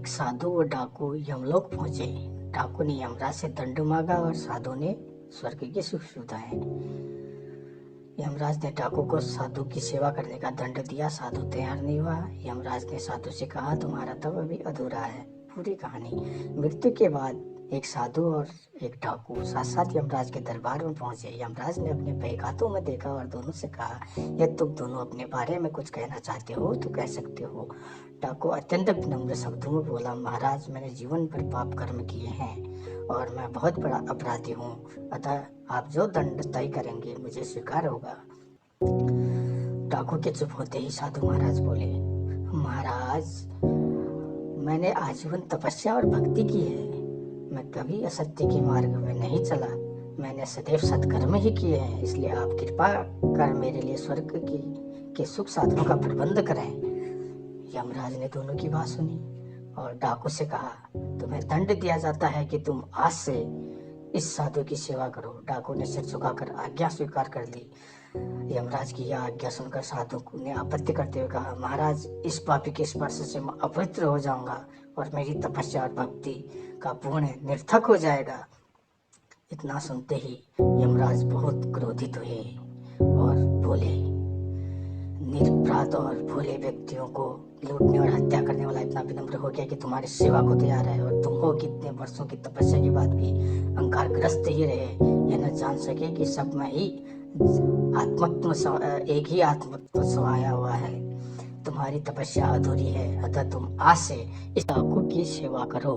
साधु और डाकू यमलोक पहुंचे। डाकू ने यमराज से दंड मांगा और साधु ने स्वर्ग की सुख सुविधाएं। यमराज ने डाकू को साधु की सेवा करने का दंड दिया। साधु तैयार नहीं हुआ। यमराज ने साधु से कहा, तुम्हारा तप अभी अधूरा है। पूरी कहानी। मृत्यु के बाद एक साधु और एक डाकू साथ साथ यमराज के दरबार में पहुंचे। यमराज ने अपने बहकातों में देखा और दोनों से कहा, यदि तुम दोनों अपने बारे में कुछ कहना चाहते हो तो कह सकते हो। डाकू अत्यंत विनम्र शब्दों में बोला, महाराज, मैंने जीवन भर पाप कर्म किए हैं और मैं बहुत बड़ा अपराधी हूँ, अतः आप जो दंड तय करेंगे मुझे स्वीकार होगा। डाकू के चुप होते ही साधु महाराज बोले, महाराज, मैंने आजीवन तपस्या और भक्ति की है। मैं कभी असत्य के मार्ग में नहीं चला। मैंने सदैव सत्कर्म ही किए हैं। इसलिए आप कृपा कर मेरे लिए स्वर्ग के सुख साधनों का प्रबंध करें। यमराज ने दोनों की बात सुनी और डाकू से कहा, तुम्हें दंड दिया जाता है कि तुम आज से इस साधु की सेवा करो। डाकू ने सिर झुकाकर आज्ञा स्वीकार कर ली। यमराज की यह आज्ञा सुनकर साधु ने आपत्ति करते हुए कहा, महाराज, इस पापी के स्पर्श से मैं अपवित्र हो जाऊंगा और मेरी तपस्या और भक्ति का पुण्य निर्थक हो जाएगा। इतना सुनते ही यमराज बहुत क्रोधित हुए और बोले, निरपराध और भोले व्यक्तियों को लूटने और हत्या करने वाला इतना विनम्र हो गया कि तुम्हारी सेवा को तैयार है, और तुम हो कितने वर्षों की तपस्या के बाद भी अहंकारग्रस्त ही रहे, यह न जान सके कि सब में ही एक ही आत्मत्व समाया हुआ है। तुम्हारी तपस्या अधूरी है, अतः तुम आज से इस डाकू की सेवा करो।